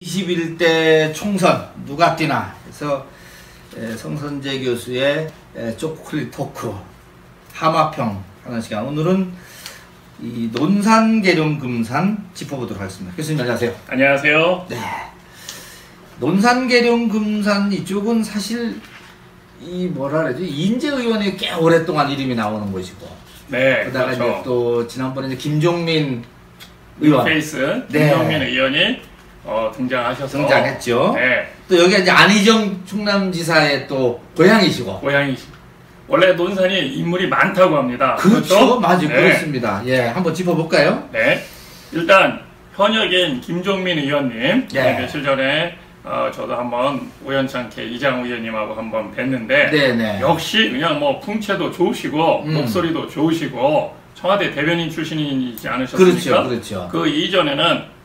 21대 총선 누가 뛰나 해서 성선재 교수의 초콜릿 토크 하마평 하는 시간, 오늘은 이 논산계룡금산 짚어보도록 하겠습니다. 교수님 안녕하세요. 안녕하세요. 네, 논산계룡금산 이쪽은 사실 이 뭐라 그러지, 이인재 의원이 꽤 오랫동안 이름이 나오는 곳이고, 네, 그러다가 그렇죠. 이제 또 지난번에 이제 김종민 의원, 페이스 네. 김종민 의원이 등장하셔서 등장했죠. 네. 또 여기가 이제 안희정 충남지사의 또 고향이시고, 원래 논산이 인물이 많다고 합니다. 그렇죠, 맞아요. 네. 그렇습니다. 예, 한번 짚어볼까요? 네, 일단 현역인 김종민 의원님, 네. 며칠 전에 저도 한번 우연찮게 이장 의원님하고 한번 뵀는데, 네네. 역시 그냥 뭐 풍채도 좋으시고 목소리도 좋으시고 청와대 대변인 출신이지 않으셨습니까? 그렇죠, 그렇죠. 그 이전에는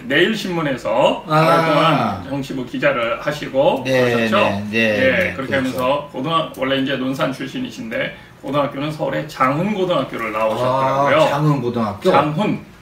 내일신문에서 오랫동안 정치부 기자를 하시고 그러셨죠? 네, 그렇게 하면서 원래 이제 논산 출신이신데 고등학교는 서울의 장훈고등학교를 나오셨더라고요. 장훈고등학교?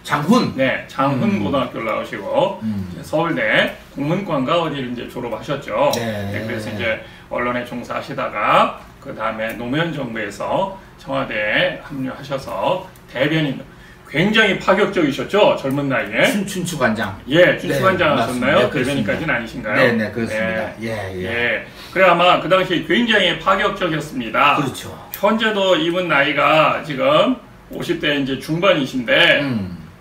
장훈? 네, 장훈고등학교를 나오시고 서울대 국문과인가 어디를 이제 졸업하셨죠. 네, 그래서 이제 언론에 종사하시다가 그 다음에 노무현 정부에서 청와대에 합류하셔서 대변인, 굉장히 파격적이셨죠, 젊은 나이에. 춘추관장. 예, 춘추관장 하셨나요? 네, 대변인까지는 아니신가요? 네네, 그렇습니다. 예. 그래, 아마 그 당시 굉장히 파격적이었습니다. 그렇죠. 현재도 이분 나이가 지금 50대 이제 중반이신데,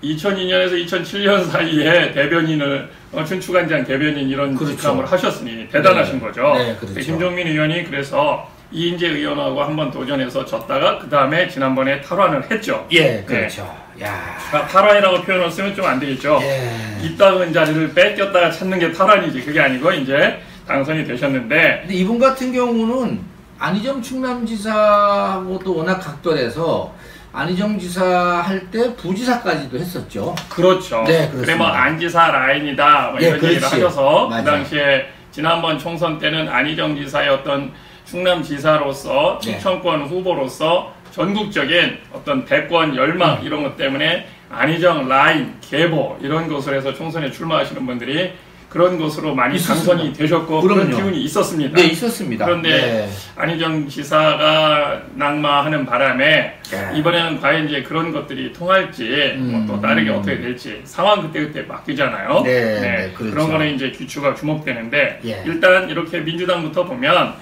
2002년에서 2007년 사이에 대변인을, 춘추관장 대변인 이런 직함을 하셨으니 대단하신 거죠. 네, 그렇죠. 김종민 의원이 그래서 이인재 의원하고 한번 도전해서 졌다가 그 다음에 지난번에 탈환을 했죠. 예, 그렇죠. 야. 탈환이라고 표현을 쓰면 좀 안 되겠죠. 예. 있다는 자리를 뺏겼다가 찾는 게 탈환이지. 그게 아니고 이제 당선이 되셨는데. 근데 이분 같은 경우는 안희정 충남지사하고도 워낙 각별해서 안희정 지사 할 때 부지사까지도 했었죠. 그렇죠. 네, 그렇습니다. 그래 뭐 안지사 라인이다 뭐 이런 얘기를 하셔서 맞아요. 그 당시에 지난번 총선 때는 안희정 지사의 어떤 충남지사로서 충청권 후보로서 전국적인 어떤 대권 열망 이런 것 때문에 안희정 라인 계보 이런 것을 해서 총선에 출마하시는 분들이 그런 것으로 많이 당선이 되셨고, 그런 기운이 있었습니다. 네, 있었습니다. 그런데 안희정 지사가 낙마하는 바람에 이번에는 과연 이제 그런 것들이 통할지 또 다르게 어떻게 될지 상황 그때그때 바뀌잖아요. 그렇죠. 그런 거는 이제 귀추가 주목되는데, 일단 이렇게 민주당부터 보면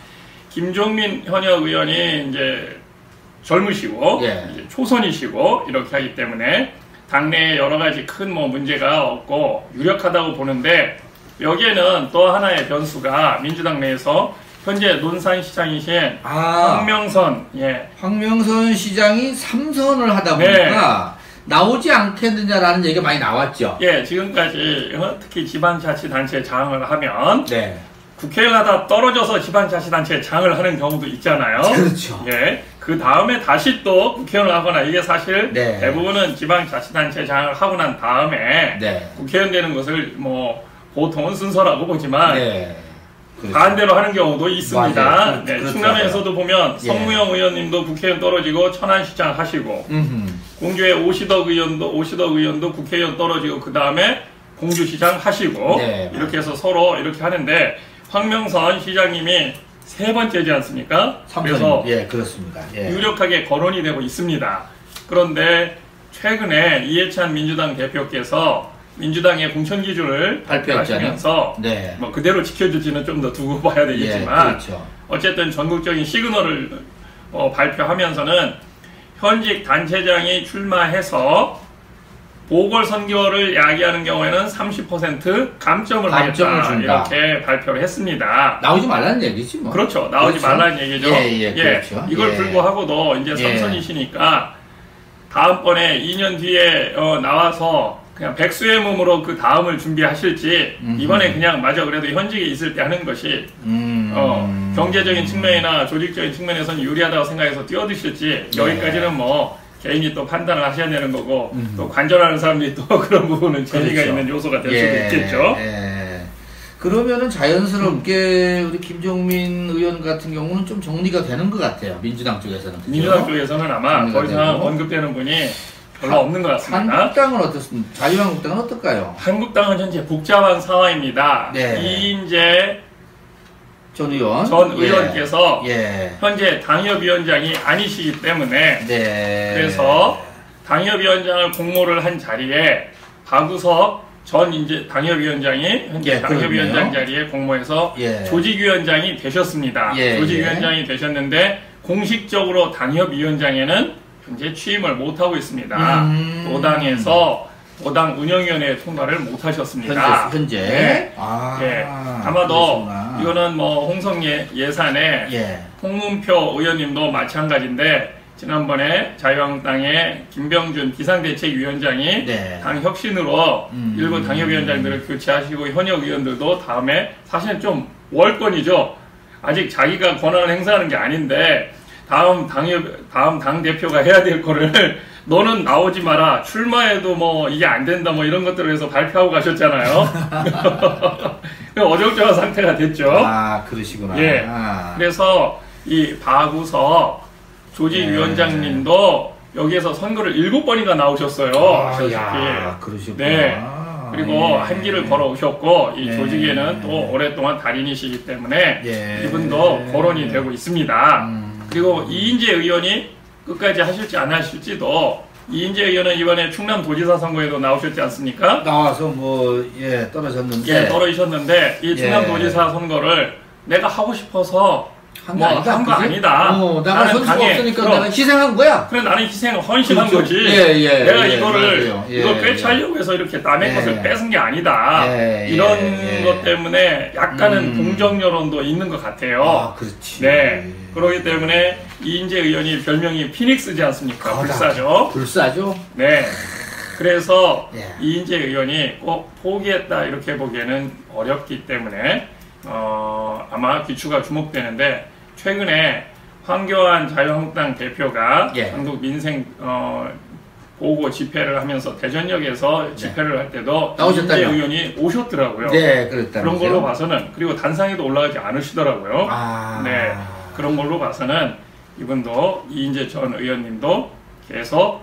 김종민 현역 의원이 이제 젊으시고 이제 초선이시고 이렇게 하기 때문에 당내에 여러 가지 큰 뭐 문제가 없고 유력하다고 보는데, 여기에는 또 하나의 변수가 민주당 내에서 현재 논산시장이신 황명선, 황명선 시장이 3선을 하다 보니까 나오지 않겠느냐라는 얘기가 많이 나왔죠. 예, 지금까지 특히 지방자치단체 장을 하면 국회의원 하다 떨어져서 지방자치단체 장을 하는 경우도 있잖아요. 그렇죠. 예, 그 다음에 다시 또 국회의원을 하거나, 이게 사실 대부분은 지방자치단체 장을 하고 난 다음에 국회의원 되는 것을 뭐 보통은 순서라고 보지만 반대로 하는 경우도 있습니다. 충남에서도 보면 성무영 의원님도 국회의원 떨어지고 천안시장 하시고, 공주의 오시덕 의원도 국회의원 떨어지고 그 다음에 공주시장 하시고, 이렇게 해서 서로 이렇게 하는데, 황명선 시장님이 세 번째지 않습니까? 그래서 그렇습니다. 유력하게 거론이 되고 있습니다. 그런데 최근에 이해찬 민주당 대표께서 민주당의 공천 기준을 발표하시면서 뭐 그대로 지켜줄지는 좀 더 두고 봐야 되겠지만, 어쨌든 전국적인 시그널을 발표하면서는 현직 단체장이 출마해서 보궐선거를 야기하는 경우에는 30% 감점을 하겠다, 이렇게 발표를 했습니다. 나오지 말라는 얘기지 뭐. 그렇죠. 나오지 말라는 얘기죠. 그렇죠. 이걸 불구하고도 이제 삼선이시니까 다음번에 2년 뒤에 나와서 그냥 백수의 몸으로 그 다음을 준비하실지, 이번에 그냥 그래도 현직에 있을 때 하는 것이 경제적인 측면이나 조직적인 측면에서는 유리하다고 생각해서 뛰어드실지, 여기까지는 뭐 개인이 또 판단을 하셔야 되는 거고, 또 관전하는 사람들이 또 그런 부분은 재미가 있는 요소가 될 수도 있겠죠. 그러면은 자연스럽게 우리 김종민 의원 같은 경우는 좀 정리가 되는 것 같아요. 민주당 쪽에서는. 그죠? 민주당 쪽에서는 아마 더 이상 언급되는 분이 별로 없는 것 같습니다. 한국당은 어떻습니까? 자유한국당은 어떨까요? 한국당은 현재 복잡한 상황입니다. 네. 이인재 전 의원께서 예. 현재 당협위원장이 아니시기 때문에 네. 그래서 당협위원장을 공모를 한 자리에 박우석 전 이제 당협위원장이 현재 예, 당협위원장 자리에 공모해서 예. 조직위원장이 되셨습니다. 예, 조직위원장이 되셨는데 공식적으로 당협위원장에는 현재 취임을 못하고 있습니다. 도당에서 도당 운영위원회 통과를 못하셨습니다. 현재. 네. 네. 아마도 그러시구나. 이거는 뭐 홍성 예산에 예. 홍문표 의원님도 마찬가지인데 지난번에 자유한국당의 김병준 비상대책위원장이 네. 당 혁신으로 일부 당협위원장들을 교체하시고 현역 의원들도 다음에 사실은 좀 월권이죠. 아직 자기가 권한을 행사하는 게 아닌데 다음 당 대표가 해야 될 거를 너는 나오지 마라. 출마해도 뭐 이게 안 된다 뭐 이런 것들을 해서 발표하고 가셨잖아요. 어정쩡한 상태가 됐죠. 아, 그러시구나. 예. 그래서 이 박우석 조직위원장님도 여기에서 선거를 7번인가 나오셨어요. 그러시구나. 네. 그리고 한 길을 걸어오셨고 이 조직에는 또 오랫동안 달인이시기 때문에 이분도 거론이 되고 있습니다. 그리고 이인재 의원이 끝까지 하실지 안 하실지도 이인재 의원은 이번에 충남도지사 선거에도 나오셨지 않습니까? 나와서 떨어졌는데. 떨어지셨는데 이 충남도지사 선거를 내가 하고 싶어서 한 거 아니다. 나갈 선수가 없으니까 내가 희생한 거야. 그래 나는 희생을 헌신한 거지. 내가 이걸 꿰차려고 해서 이렇게 남의 것을 뺏은 게 아니다. 이런 것 때문에 약간은 동정 여론도 있는 것 같아요. 아, 그렇지. 네. 그렇기 때문에 이인재 의원이 별명이 피닉스지 않습니까? 불사죠. 불사죠. 네. 그래서 이인재 의원이 꼭 포기했다 이렇게 보기에는 어렵기 때문에 아마 귀추가 주목되는데 최근에 황교안 자유한국당 대표가 한국 민생 보고 집회를 하면서 대전역에서 집회를 할 때도 이인재 의원이 오셨더라고요. 네, 그랬다면서요. 그런 걸로 봐서는 그리고 단상에도 올라가지 않으시더라고요. 네, 그런 걸로 봐서는 이분도 이인재 전 의원님도 계속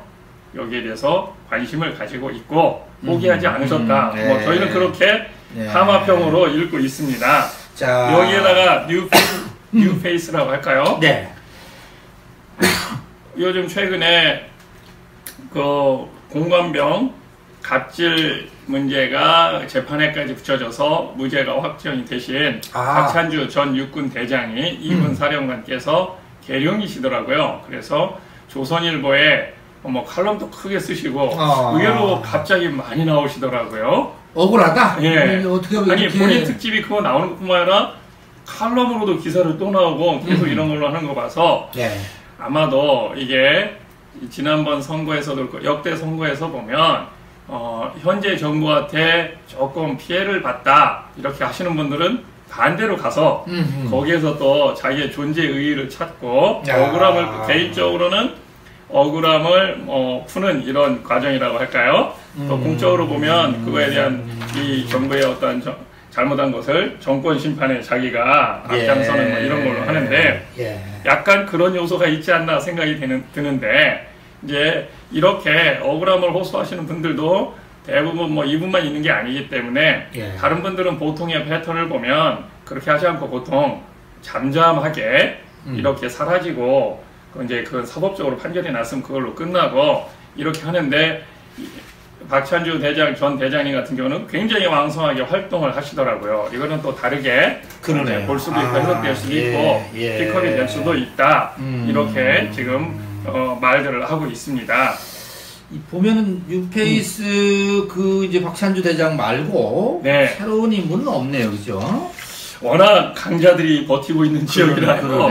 여기에 대해서 관심을 가지고 있고 포기하지 않으셨다. 뭐 저희는 그렇게 하마평으로 읽고 있습니다. 자, 여기에다가 뉴페이스라고 할까요? 네. 요즘 최근에 그 공관병 갑질 문제가 재판에까지 붙여져서 무죄가 확정이 되신 박찬주 전 육군 대장이 이군 사령관께서 계룡이시더라고요. 그래서 조선일보에 뭐 칼럼도 크게 쓰시고 의외로 갑자기 많이 나오시더라고요. 억울하다? 예. 아니 본인 특집이 그거 나오는 것뿐만 아니라 칼럼으로도 기사를 또 나오고 계속 이런 걸로 하는 거 봐서 아마도 이게 지난번 선거에서도 그렇고 역대 선거에서 보면 현재 정부한테 조금 피해를 봤다 이렇게 하시는 분들은 반대로 가서 거기에서 또 자기의 존재 의의를 찾고 억울함을 개인적으로는 억울함을 푸는 이런 과정이라고 할까요? 또 공적으로 보면 그거에 대한 이 정부의 어떤 잘못한 것을 정권 심판에 자기가 앞장서는 뭐 이런 걸로 하는데 약간 그런 요소가 있지 않나 생각이 드는데 이제 이렇게 억울함을 호소하시는 분들도 대부분 뭐 이분만 있는 게 아니기 때문에 다른 분들은 보통의 패턴을 보면 그렇게 하지 않고 보통 잠잠하게 이렇게 사라지고 이제 그건 사법적으로 판결이 났으면 그걸로 끝나고 이렇게 하는데 박찬주 전 대장님 같은 경우는 굉장히 왕성하게 활동을 하시더라고요. 이거는 또 다르게 볼 수도 있고 해석될 수도 있고 픽업이 될 수도 있다. 이렇게 지금 말들을 하고 있습니다. 보면은 뉴페이스 그 이제 박찬주 대장 말고 새로운 인물은 없네요, 그죠? 워낙 강자들이 버티고 있는 지역이라서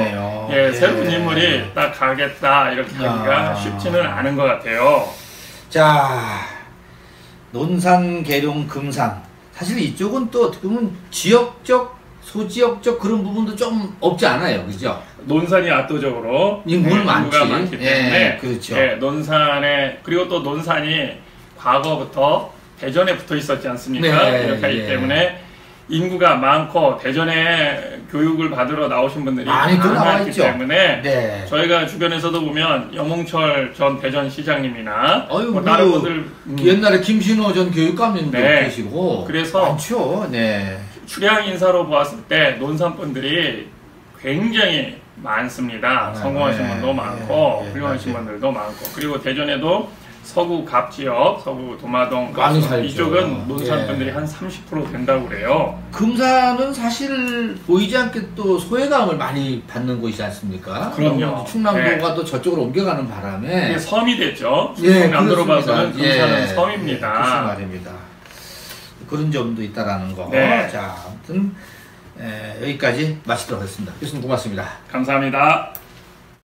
새로운 인물이 딱 가겠다 이렇게 하기가 쉽지는 않은 것 같아요. 자, 논산, 계룡, 금산. 사실 이쪽은 또 어떻게 보면 지역적, 소지역적 그런 부분도 좀 없지 않아요, 그죠? 논산이 압도적으로 인구가 많기 때문에 그렇죠. 논산에 그리고 또 논산이 과거부터 대전에 붙어 있었지 않습니까? 이렇게 하기 때문에 인구가 많고 대전에 교육을 받으러 나오신 분들이 많이 많았기 때문에 네. 저희가 주변에서도 보면 영웅철 전 대전시장님이나 뭐 다른 분들 옛날에 김신호 전 교육감님도 네. 계시고 그래서 많죠. 네. 출향 인사로 보았을 때 논산 분들이 굉장히 많습니다. 성공하신 분도 많고 훌륭하신 분들도 많고 그리고 대전에도 서구 갑지역, 서구 도마동 많이 살죠. 이쪽은 논산 분들이 한 30% 된다고 그래요. 금산은 사실 보이지 않게 또 소외감을 많이 받는 곳이지 않습니까? 그럼요. 충남도가 또 저쪽으로 옮겨가는 바람에 이게 섬이 됐죠. 충남도로 봐서는 금산은 섬입니다. 그렇습니다. 말입니다. 그런 점도 있다라는 거. 네. 자, 아무튼 여기까지 마치도록 하겠습니다. 교수님 고맙습니다. 감사합니다.